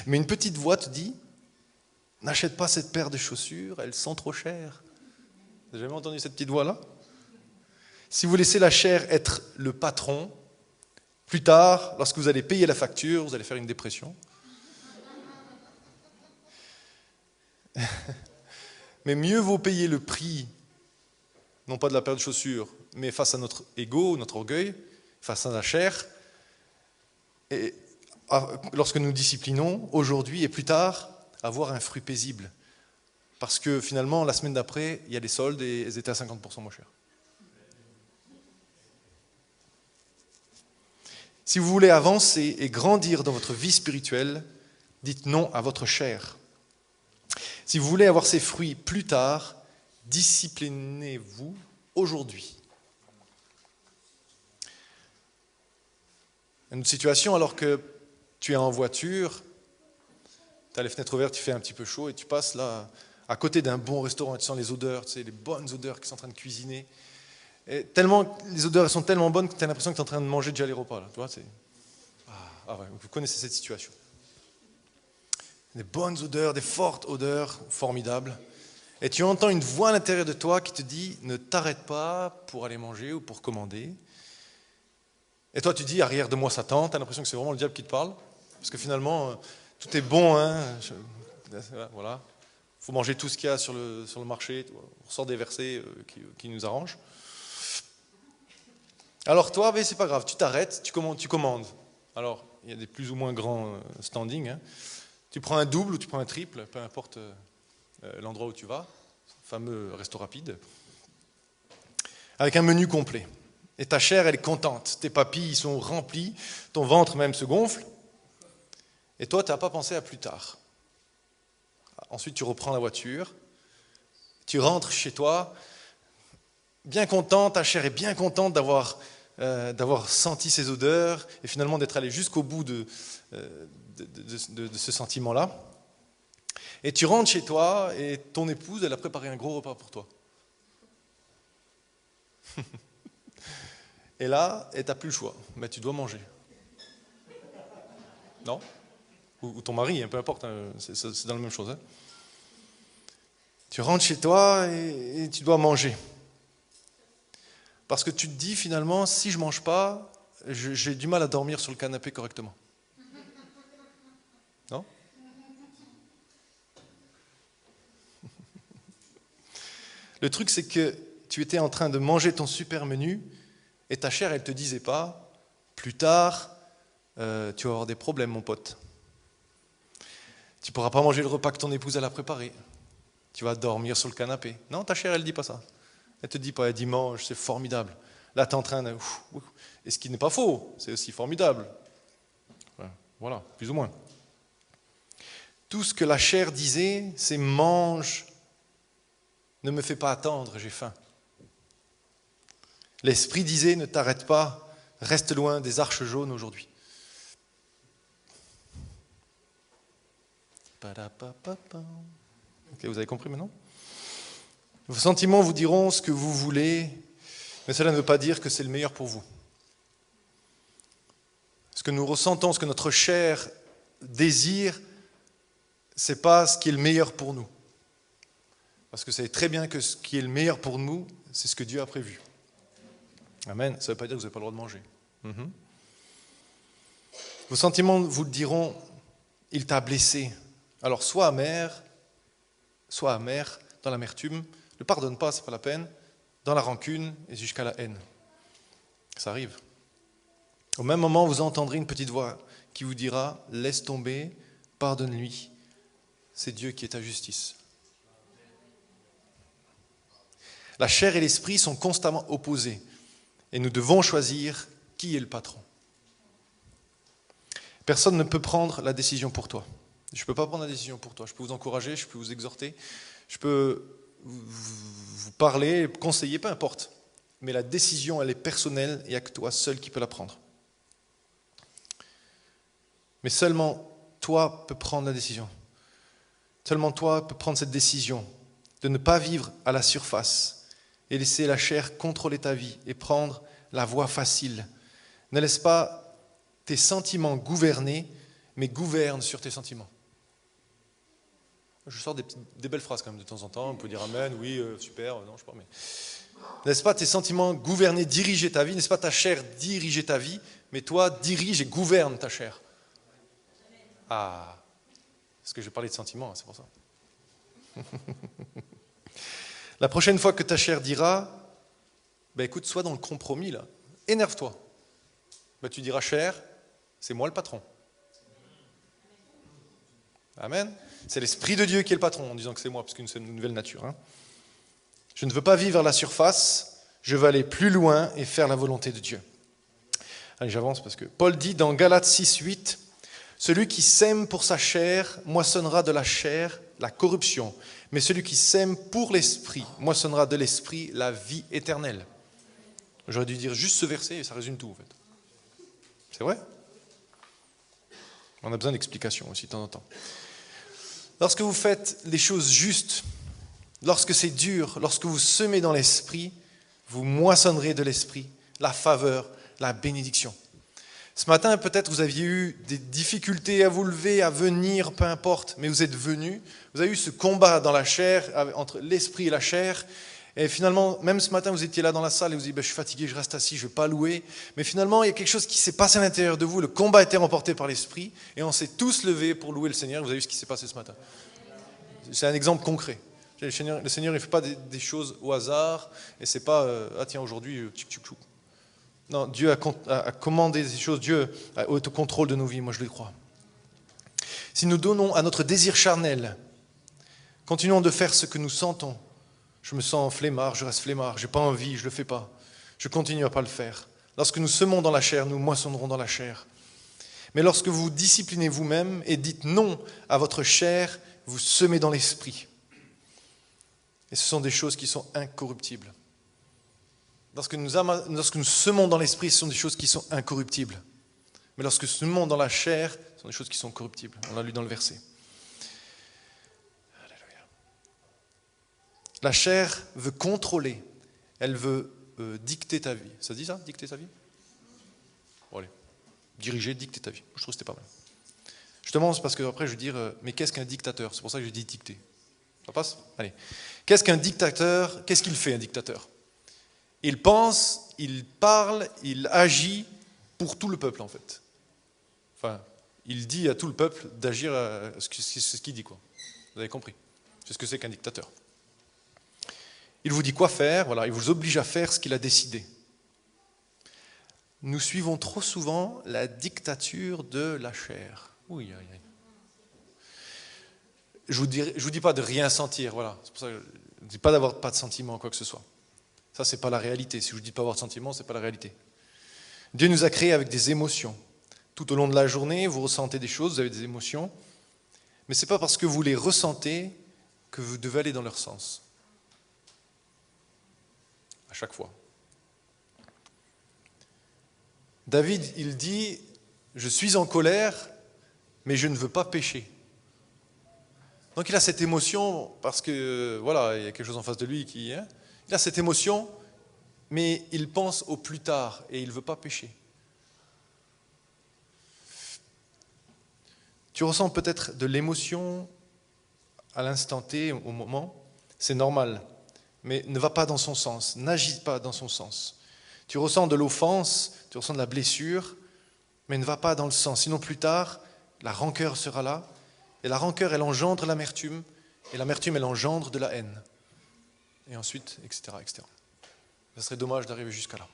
Mais une petite voix te dit, n'achète pas cette paire de chaussures, elles sont trop chères. Vous n'avez jamais entendu cette petite voix-là ? Si vous laissez la chair être le patron, plus tard, lorsque vous allez payer la facture, vous allez faire une dépression. Mais mieux vaut payer le prix, non pas de la paire de chaussures, mais face à notre ego, notre orgueil, face à la chair, et lorsque nous disciplinons, aujourd'hui et plus tard, avoir un fruit paisible. Parce que finalement, la semaine d'après, il y a des soldes et elles étaient à 50% moins chères. Si vous voulez avancer et grandir dans votre vie spirituelle, dites non à votre chair. Si vous voulez avoir ces fruits plus tard, disciplinez-vous aujourd'hui. Une autre situation, alors que tu es en voiture, tu as les fenêtres ouvertes, il fait un petit peu chaud et tu passes là à côté d'un bon restaurant et tu sens les odeurs, tu sais, les bonnes odeurs qui sont en train de cuisiner. Et tellement, les odeurs elles sont tellement bonnes que tu as l'impression que tu es en train de manger déjà les repas. Là, tu vois, ouais, vous connaissez cette situation. Des bonnes odeurs, des fortes odeurs, formidables. Et tu entends une voix à l'intérieur de toi qui te dit « Ne t'arrête pas pour aller manger ou pour commander. Et toi, tu dis, arrière de moi, Satan, tu as l'impression que c'est vraiment le diable qui te parle. Parce que finalement, tout est bon. Voilà. Il faut manger tout ce qu'il y a sur le marché. On sort des versets qui nous arrangent. Alors toi, mais c'est pas grave, tu t'arrêtes, tu commandes. Alors, il y a des plus ou moins grands standings. Tu prends un double ou tu prends un triple, peu importe l'endroit où tu vas, fameux resto rapide, avec un menu complet. Et ta chair, elle est contente, tes papilles sont remplies, ton ventre même se gonfle, et toi, tu n'as pas pensé à plus tard. Ensuite, tu reprends la voiture, tu rentres chez toi, bien content, ta chair est bien contente d'avoir senti ces odeurs, et finalement d'être allé jusqu'au bout de ce sentiment-là. Et tu rentres chez toi, et ton épouse, elle a préparé un gros repas pour toi. Et là, tu n'as plus le choix, mais tu dois manger. Non ? Ou ton mari, peu importe, c'est dans la même chose. Hein. Tu rentres chez toi et tu dois manger. Parce que tu te dis finalement, si je ne mange pas, j'ai du mal à dormir sur le canapé correctement. Non ? Le truc, c'est que tu étais en train de manger ton super menu et ta chair, elle ne te disait pas, plus tard, tu vas avoir des problèmes, mon pote. Tu ne pourras pas manger le repas que ton épouse elle a préparé. Tu vas dormir sur le canapé. Non, ta chair, elle ne dit pas ça. Elle ne te dit pas, elle dit mange, c'est formidable. Là, tu es en train de... Et ce qui n'est pas faux, c'est aussi formidable. Voilà, plus ou moins. Tout ce que la chair disait, c'est mange, ne me fais pas attendre, j'ai faim. L'esprit disait, ne t'arrête pas, reste loin des arches jaunes aujourd'hui. Ok, vous avez compris maintenant ? Vos sentiments vous diront ce que vous voulez, mais cela ne veut pas dire que c'est le meilleur pour vous. Ce que nous ressentons, ce que notre chair désire, ce n'est pas ce qui est le meilleur pour nous. Parce que vous savez très bien que ce qui est le meilleur pour nous, c'est ce que Dieu a prévu. Amen. Ça ne veut pas dire que vous n'avez pas le droit de manger. Vos sentiments vous le diront, il t'a blessé. Alors sois amer dans l'amertume, ne pardonne pas, ce n'est pas la peine, dans la rancune et jusqu'à la haine. Ça arrive. Au même moment, vous entendrez une petite voix qui vous dira, laisse tomber, pardonne-lui, c'est Dieu qui est ta justice. La chair et l'esprit sont constamment opposés et nous devons choisir qui est le patron. Personne ne peut prendre la décision pour toi. Je ne peux pas prendre la décision pour toi. Je peux vous encourager, je peux vous exhorter, je peux vous parler, conseiller, peu importe. Mais la décision, elle est personnelle et il n'y a que toi seul qui peux la prendre. Mais seulement toi peux prendre la décision. Seulement toi peux prendre cette décision de ne pas vivre à la surface et laisser la chair contrôler ta vie et prendre la voie facile. Ne laisse pas tes sentiments gouverner, mais gouverne sur tes sentiments. Je sors des belles phrases quand même de temps en temps. On peut dire amen, oui, super, non, je sais pas, mais... N'est-ce pas tes sentiments gouverner, diriger ta vie, n'est-ce pas ta chair diriger ta vie, mais toi, dirige et gouverne ta chair. Ah, parce que je parlais de sentiments, c'est pour ça. La prochaine fois que ta chair dira, écoute, sois dans le compromis là, énerve-toi. Tu diras, chair, c'est moi le patron. Amen. C'est l'Esprit de Dieu qui est le patron, en disant que c'est moi, parce que c'est une nouvelle nature. Hein. Je ne veux pas vivre à la surface, je veux aller plus loin et faire la volonté de Dieu. Allez, j'avance parce que Paul dit dans Galates 6:8, celui qui sème pour sa chair moissonnera de la chair la corruption, mais celui qui sème pour l'esprit moissonnera de l'esprit la vie éternelle. J'aurais dû dire juste ce verset et ça résume tout en fait. C'est vrai ? On a besoin d'explications aussi de temps en temps. Lorsque vous faites les choses justes, lorsque c'est dur, lorsque vous semez dans l'esprit, vous moissonnerez de l'esprit la faveur, la bénédiction. Ce matin, peut-être vous aviez eu des difficultés à vous lever, à venir, peu importe, mais vous êtes venus. Vous avez eu ce combat dans la chair, entre l'esprit et la chair, Et finalement, même ce matin, vous étiez là dans la salle et vous dites, je suis fatigué, je reste assis, je ne vais pas louer. Mais finalement, il y a quelque chose qui s'est passé à l'intérieur de vous. Le combat a été remporté par l'Esprit et on s'est tous levés pour louer le Seigneur. Vous avez vu ce qui s'est passé ce matin. C'est un exemple concret. Le Seigneur, il ne fait pas des choses au hasard et c'est pas, tiens, aujourd'hui, tchou, tchou, tchou. Non, Dieu a commandé ces choses, Dieu est au contrôle de nos vies, moi je le crois. Si nous donnons à notre désir charnel, continuons de faire ce que nous sentons. Je me sens flemmard, je reste flemmard, je n'ai pas envie, je ne le fais pas. Je continue à ne pas le faire. Lorsque nous semons dans la chair, nous moissonnerons dans la chair. Mais lorsque vous disciplinez vous-même et dites non à votre chair, vous semez dans l'esprit. Et ce sont des choses qui sont incorruptibles. Lorsque nous semons dans l'esprit, ce sont des choses qui sont incorruptibles. Mais lorsque nous semons dans la chair, ce sont des choses qui sont corruptibles. On l'a lu dans le verset. La chair veut contrôler, elle veut dicter ta vie. Ça se dit ça, dicter ta vie? Bon, allez, diriger, dicter ta vie. Je trouve que c'était pas mal. Justement, c'est parce que après je vais dire, mais qu'est-ce qu'un dictateur? C'est pour ça que je dis dicter. Ça passe? Allez. Qu'est-ce qu'un dictateur? Qu'est-ce qu'il fait, un dictateur? Il pense, il parle, il agit pour tout le peuple, en fait. Enfin, il dit à tout le peuple d'agir à ce qu'il dit, quoi. Vous avez compris? C'est ce que c'est qu'un dictateur. Il vous dit quoi faire, voilà, il vous oblige à faire ce qu'il a décidé. Nous suivons trop souvent la dictature de la chair. Oui, oui, oui. Je vous dis pas de rien sentir, voilà. C'est pour ça que je ne dis pas d'avoir pas de sentiments, quoi que ce soit. Ça, c'est pas la réalité. Si je vous dis pas avoir de sentiments, c'est pas la réalité. Dieu nous a créés avec des émotions. Tout au long de la journée, vous ressentez des choses, vous avez des émotions, mais c'est pas parce que vous les ressentez que vous devez aller dans leur sens. À chaque fois. David, il dit, je suis en colère, mais je ne veux pas pécher. Donc il a cette émotion, parce que, voilà, il y a quelque chose en face de lui qui... il a cette émotion, mais il pense au plus tard, et il ne veut pas pécher. Tu ressens peut-être de l'émotion à l'instant T, au moment, c'est normal. Mais ne va pas dans son sens, n'agis pas dans son sens. Tu ressens de l'offense, tu ressens de la blessure, mais ne va pas dans le sens. Sinon plus tard, la rancœur sera là, et la rancœur, elle engendre l'amertume, et l'amertume, elle engendre de la haine. Et ensuite, etc., etc. Ça serait dommage d'arriver jusqu'à là.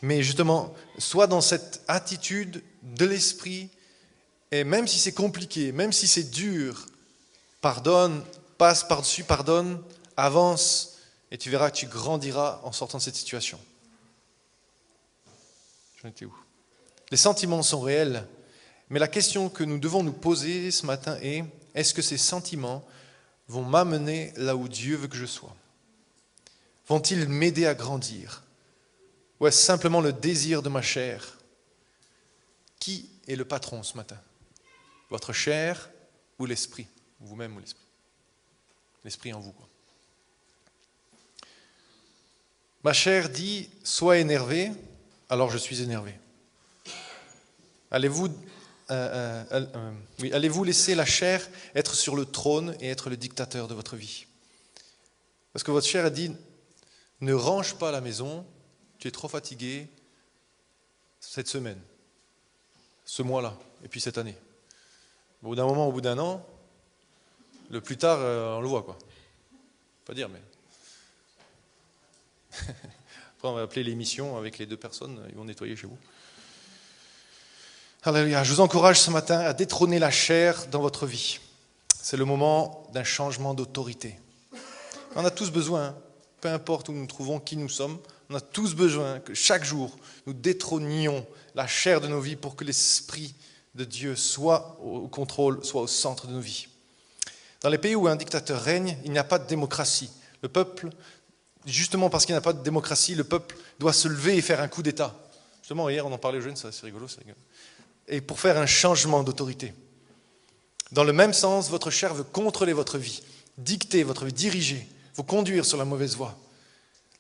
Mais justement, sois dans cette attitude de l'esprit, et même si c'est compliqué, même si c'est dur, pardonne, passe par-dessus, pardonne, avance, et tu verras que tu grandiras en sortant de cette situation. J'en étais où? Les sentiments sont réels, mais la question que nous devons nous poser ce matin est, est-ce que ces sentiments vont m'amener là où Dieu veut que je sois? Vont-ils m'aider à grandir? Ou est-ce simplement le désir de ma chair? Qui est le patron ce matin? Votre chair ou l'esprit? Vous-même ou l'esprit? L'esprit en vous, quoi. Ma chair dit, sois énervé, alors je suis énervé. Allez-vous laisser la chair être sur le trône et être le dictateur de votre vie? Parce que votre chair a dit, ne range pas la maison, tu es trop fatigué cette semaine, ce mois-là, et puis cette année. Au bout d'un moment, au bout d'un an, le plus tard, on le voit, quoi. Pas dire, mais... Après, on va appeler l'émission avec les 2 personnes, ils vont nettoyer chez vous. Alléluia. Je vous encourage ce matin à détrôner la chair dans votre vie. C'est le moment d'un changement d'autorité. On a tous besoin, peu importe où nous nous trouvons, qui nous sommes, on a tous besoin que chaque jour, nous détrônions la chair de nos vies pour que l'Esprit de Dieu soit au contrôle, soit au centre de nos vies. Dans les pays où un dictateur règne, il n'y a pas de démocratie. Le peuple, justement parce qu'il n'y a pas de démocratie, le peuple doit se lever et faire un coup d'État. Justement, hier, on en parlait aux jeunes, c'est rigolo, c'est rigolo. Et pour faire un changement d'autorité. Dans le même sens, votre chair veut contrôler votre vie, dicter votre vie, diriger, vous conduire sur la mauvaise voie.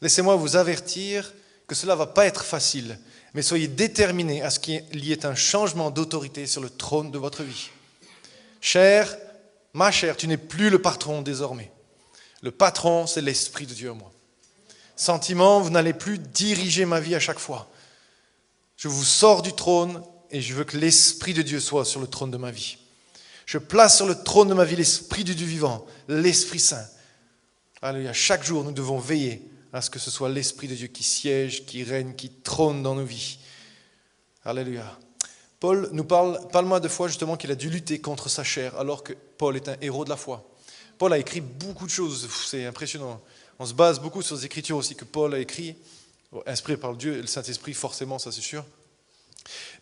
Laissez-moi vous avertir que cela ne va pas être facile, mais soyez déterminés à ce qu'il y ait un changement d'autorité sur le trône de votre vie. Chair, ma chair, tu n'es plus le patron désormais. Le patron, c'est l'Esprit de Dieu en moi. Sentiment, vous n'allez plus diriger ma vie à chaque fois. Je vous sors du trône et je veux que l'Esprit de Dieu soit sur le trône de ma vie. Je place sur le trône de ma vie l'Esprit du Dieu vivant, l'Esprit Saint. Alléluia. Chaque jour, nous devons veiller à ce que ce soit l'Esprit de Dieu qui siège, qui règne, qui trône dans nos vies. Alléluia. Paul nous parle-moi de fois justement qu'il a dû lutter contre sa chair, alors que Paul est un héros de la foi. Paul a écrit beaucoup de choses, c'est impressionnant. On se base beaucoup sur les Écritures aussi que Paul a écrit, inspiré par Dieu et le Saint-Esprit, forcément, ça c'est sûr.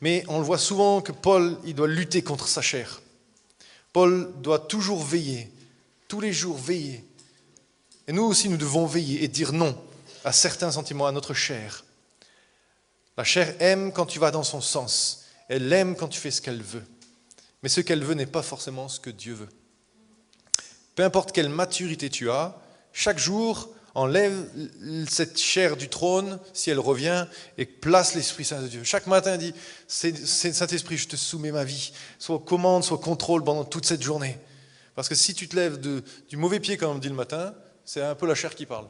Mais on le voit souvent que Paul, il doit lutter contre sa chair. Paul doit toujours veiller, tous les jours veiller. Et nous aussi, nous devons veiller et dire non à certains sentiments, à notre chair. La chair aime quand tu vas dans son sens. Elle aime quand tu fais ce qu'elle veut. Mais ce qu'elle veut n'est pas forcément ce que Dieu veut. Peu importe quelle maturité tu as, chaque jour, enlève cette chair du trône, si elle revient, et place l'Esprit Saint de Dieu. Chaque matin, dit, c'est Saint-Esprit, je te soumets ma vie. Soit commande, soit contrôle pendant toute cette journée. Parce que si tu te lèves du mauvais pied, comme on dit le matin, c'est un peu la chair qui parle.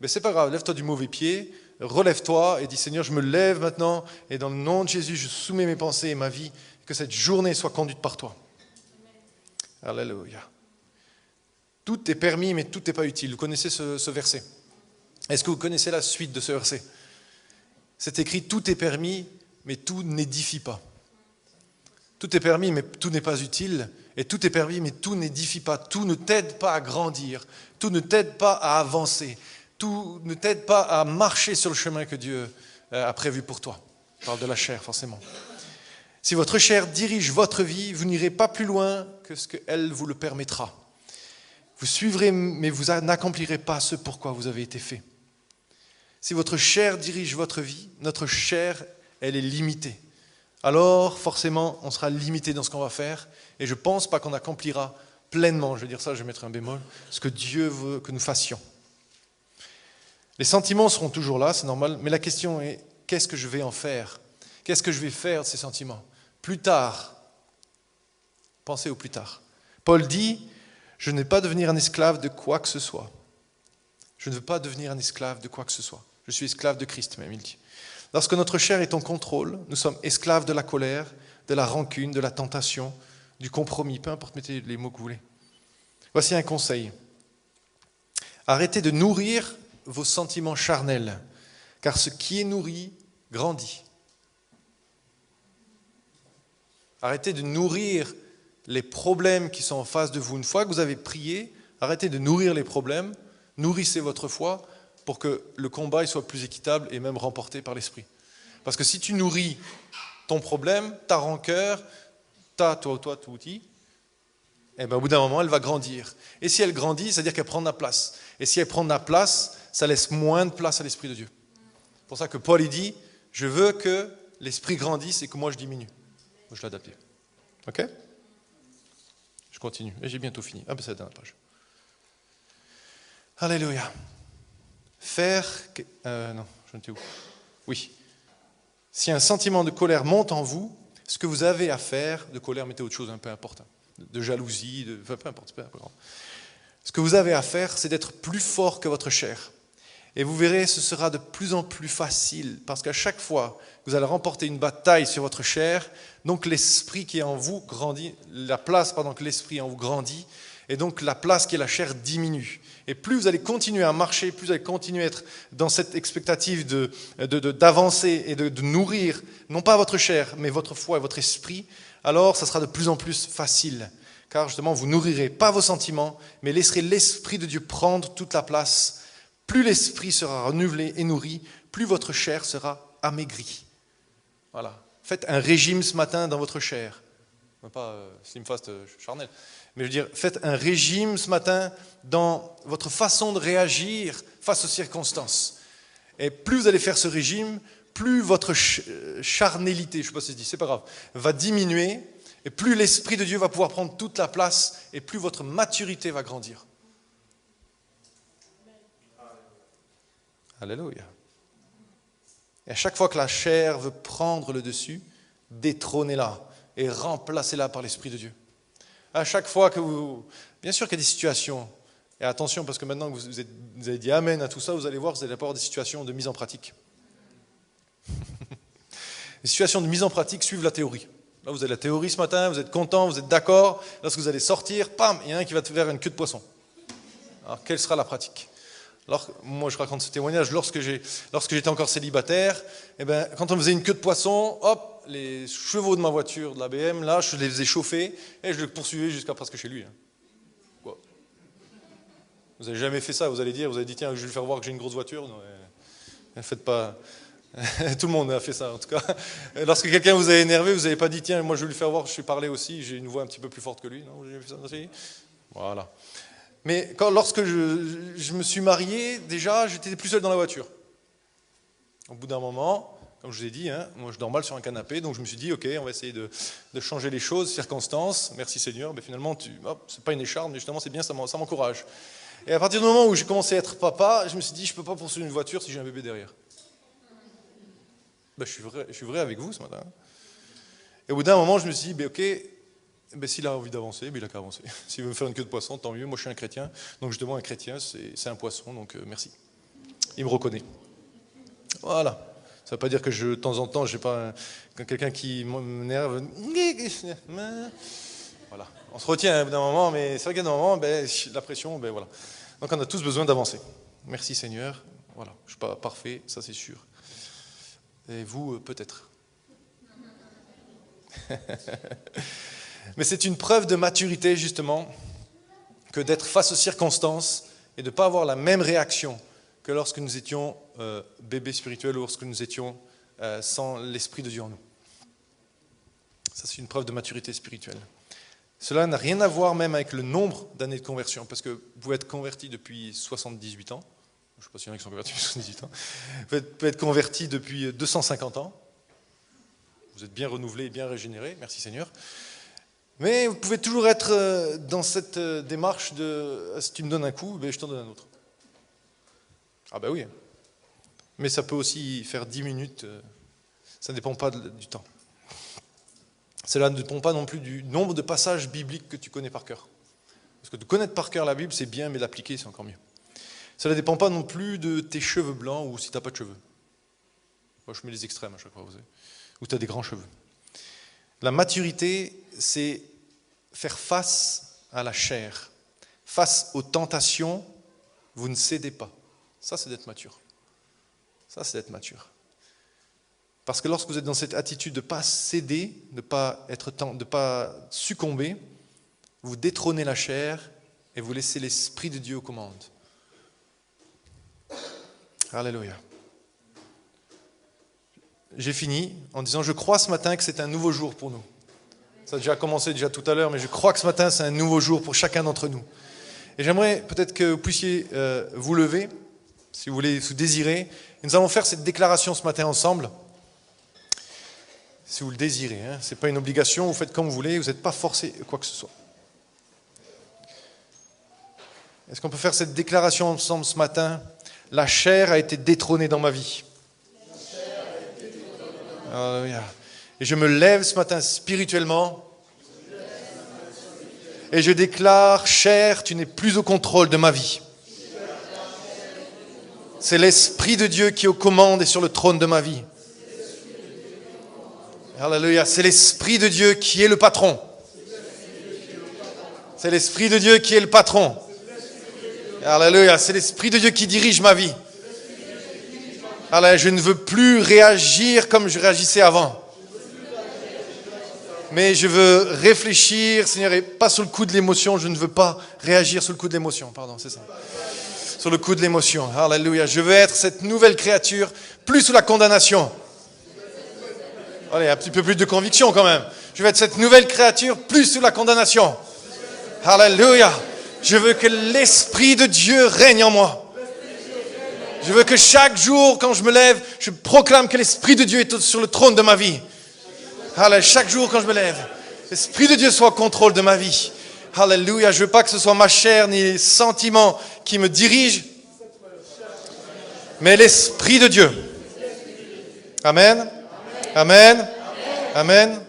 Mais c'est pas grave, lève-toi du mauvais pied, relève-toi et dis Seigneur, je me lève maintenant et dans le nom de Jésus, je soumets mes pensées et ma vie, que cette journée soit conduite par toi. Alléluia. Tout est permis, mais tout n'est pas utile. Vous connaissez ce verset? Est-ce que vous connaissez la suite de ce verset? C'est écrit, tout est permis, mais tout n'édifie pas. Tout est permis, mais tout n'est pas utile. Et tout est permis, mais tout n'édifie pas. Tout ne t'aide pas à grandir. Tout ne t'aide pas à avancer. Tout ne t'aide pas à marcher sur le chemin que Dieu a prévu pour toi. Je parle de la chair, forcément. Si votre chair dirige votre vie, vous n'irez pas plus loin que ce qu'elle vous le permettra. Vous suivrez, mais vous n'accomplirez pas ce pourquoi vous avez été fait. Si votre chair dirige votre vie, notre chair, elle est limitée. Alors, forcément, on sera limité dans ce qu'on va faire. Et je ne pense pas qu'on accomplira pleinement, je vais dire ça, je vais mettre un bémol, ce que Dieu veut que nous fassions. Les sentiments seront toujours là, c'est normal, mais la question est, qu'est-ce que je vais en faire? Qu'est-ce que je vais faire de ces sentiments? Plus tard, pensez au plus tard. Paul dit, je ne vais pas devenir un esclave de quoi que ce soit. Je ne veux pas devenir un esclave de quoi que ce soit. Je suis esclave de Christ, même, il dit. Lorsque notre chair est en contrôle, nous sommes esclaves de la colère, de la rancune, de la tentation, du compromis, peu importe, mettez les mots que vous voulez. Voici un conseil. Arrêtez de nourrir vos sentiments charnels, car ce qui est nourri grandit. Arrêtez de nourrir les problèmes qui sont en face de vous. Une fois que vous avez prié, arrêtez de nourrir les problèmes, nourrissez votre foi pour que le combat soit plus équitable et même remporté par l'Esprit. Parce que si tu nourris ton problème, ta rancœur, toi, tout, et bien au bout d'un moment, elle va grandir. Et si elle grandit, c'est-à-dire qu'elle prend de la place. Et si elle prend de la place, ça laisse moins de place à l'Esprit de Dieu. C'est pour ça que Paul il dit, je veux que l'Esprit grandisse et que moi je diminue. Je l'ai adapté. Ok? Je continue. Et j'ai bientôt fini. Ah ben c'est la dernière page. Alléluia. Non, je ne sais où. Oui. Si un sentiment de colère monte en vous, ce que vous avez à faire, de colère, mettez autre chose, peu importe, de jalousie, peu importe, c'est pas grave. Ce que vous avez à faire, c'est d'être plus fort que votre chair. Et vous verrez, ce sera de plus en plus facile, parce qu'à chaque fois que vous allez remporter une bataille sur votre chair, donc l'esprit qui est en vous grandit, la place pendant que l'esprit en vous grandit, et donc la place qui est la chair diminue. Et plus vous allez continuer à marcher, plus vous allez continuer à être dans cette expectative d'avancer et de nourrir, non pas votre chair, mais votre foi et votre esprit, alors ça sera de plus en plus facile. Car justement, vous nourrirez pas vos sentiments, mais laisserez l'Esprit de Dieu prendre toute la place. Plus l'Esprit sera renouvelé et nourri, plus votre chair sera amaigrie. Voilà. Faites un régime ce matin dans votre chair. Pas slim fast charnel. Mais je veux dire, faites un régime ce matin dans votre façon de réagir face aux circonstances. Et plus vous allez faire ce régime, plus votre charnélité, je ne sais pas si c'est dit, c'est pas grave, va diminuer, et plus l'Esprit de Dieu va pouvoir prendre toute la place, et plus votre maturité va grandir. Alléluia. Et à chaque fois que la chair veut prendre le dessus, détrônez-la et remplacez-la par l'Esprit de Dieu. À chaque fois que vous... Bien sûr qu'il y a des situations Et attention, parce que maintenant que vous avez dit Amen à tout ça, vous allez voir, vous allez avoir des situations de mise en pratique. Les situations de mise en pratique suivent la théorie. Là, vous avez la théorie ce matin, vous êtes content, vous êtes d'accord. Lorsque vous allez sortir, pam, il y en a un qui va te faire une queue de poisson. Alors, quelle sera la pratique ? Alors, moi, je raconte ce témoignage. Lorsque j'étais encore célibataire, quand on me faisait une queue de poisson, hop, les chevaux de ma voiture, de la BM, là, je les faisais chauffer et je le poursuivais jusqu'à presque chez lui. Quoi ? Vous n'avez jamais fait ça, vous avez dit, tiens, je vais lui faire voir que j'ai une grosse voiture. Non, ne faites pas... Tout le monde a fait ça, en tout cas. Lorsque quelqu'un vous a énervé, vous n'avez pas dit, tiens, moi, je vais lui faire voir que je suis parlé aussi, j'ai une voix un petit peu plus forte que lui. Non, j'ai fait ça aussi. Voilà. Mais lorsque je me suis marié, déjà, j'étais plus seul dans la voiture. Au bout d'un moment, comme je vous ai dit, moi je dors mal sur un canapé, donc je me suis dit, ok, on va essayer de changer les choses, circonstances. Merci Seigneur. Mais finalement, c'est pas une écharpe, mais justement, c'est bien, ça m'encourage. Et à partir du moment où j'ai commencé à être papa, je me suis dit, je ne peux pas poursuivre une voiture si j'ai un bébé derrière. Je suis vrai avec vous ce matin. Et au bout d'un moment, je me suis dit, ok. S'il a envie d'avancer, il a qu'à avancer. S'il veut me faire une queue de poisson, tant mieux. Moi, je suis un chrétien. Donc, justement, un chrétien, c'est un poisson. Donc, merci. Il me reconnaît. Voilà. Ça ne veut pas dire que de temps en temps, je n'ai pas quelqu'un qui m'énerve. Voilà. On se retient d'un moment, mais c'est vrai qu'à un moment, la pression, voilà. Donc, on a tous besoin d'avancer. Merci, Seigneur. Voilà. Je ne suis pas parfait, ça, c'est sûr. Et vous, peut-être. Mais c'est une preuve de maturité, justement, que d'être face aux circonstances et de ne pas avoir la même réaction que lorsque nous étions bébés spirituels ou lorsque nous étions sans l'Esprit de Dieu en nous. Ça, c'est une preuve de maturité spirituelle. Cela n'a rien à voir même avec le nombre d'années de conversion, parce que vous pouvez être converti depuis 78 ans. Je ne sais pas s'il y en a qui sont convertis depuis 78 ans. Vous pouvez être converti depuis 250 ans. Vous êtes bien renouvelé et bien régénéré, merci Seigneur. Mais vous pouvez toujours être dans cette démarche de si tu me donnes un coup, je t'en donne un autre. Ah oui. Mais ça peut aussi faire 10 minutes, ça ne dépend pas du temps. Cela ne dépend pas non plus du nombre de passages bibliques que tu connais par cœur. Parce que de connaître par cœur la Bible, c'est bien, mais l'appliquer, c'est encore mieux. Cela ne dépend pas non plus de tes cheveux blancs ou si tu n'as pas de cheveux. Moi, je mets les extrêmes à chaque fois, vous savez. Ou tu as des grands cheveux. La maturité, c'est faire face à la chair. Face aux tentations, vous ne cédez pas. Ça, c'est d'être mature. Ça, c'est d'être mature. Parce que lorsque vous êtes dans cette attitude de ne pas céder, de ne pas succomber, vous détrônez la chair et vous laissez l'Esprit de Dieu aux commandes. Alléluia. J'ai fini en disant, je crois ce matin que c'est un nouveau jour pour nous. Ça a déjà commencé tout à l'heure, mais je crois que ce matin, c'est un nouveau jour pour chacun d'entre nous. Et j'aimerais peut-être que vous puissiez vous lever, si vous voulez, vous désirer. Et nous allons faire cette déclaration ce matin ensemble. Si vous le désirez, ce n'est pas une obligation, vous faites comme vous voulez, vous n'êtes pas forcé quoi que ce soit. Est-ce qu'on peut faire cette déclaration ensemble ce matin ? La chair a été détrônée dans ma vie. Alléluia. Et je me lève ce matin spirituellement. Et je déclare, chair, tu n'es plus au contrôle de ma vie. C'est l'Esprit de Dieu qui est aux commandes et sur le trône de ma vie. Alléluia. C'est l'Esprit de Dieu qui est le patron. C'est l'Esprit de Dieu qui est le patron. Alléluia. C'est l'Esprit de Dieu qui dirige ma vie. Alléluia. Je ne veux plus réagir comme je réagissais avant. Mais je veux réfléchir, Seigneur, et pas sous le coup de l'émotion. Je ne veux pas réagir sous le coup de l'émotion. Pardon, c'est ça. Sur le coup de l'émotion. Alléluia. Je veux être cette nouvelle créature, plus sous la condamnation. Allez, un petit peu plus de conviction quand même. Je veux être cette nouvelle créature, plus sous la condamnation. Alléluia. Je veux que l'Esprit de Dieu règne en moi. Je veux que chaque jour, quand je me lève, je proclame que l'Esprit de Dieu est sur le trône de ma vie. Alléluia. Chaque jour, quand je me lève, l'Esprit de Dieu soit au contrôle de ma vie. Alléluia. Je ne veux pas que ce soit ma chair ni les sentiments qui me dirigent, mais l'Esprit de Dieu. Amen. Amen. Amen.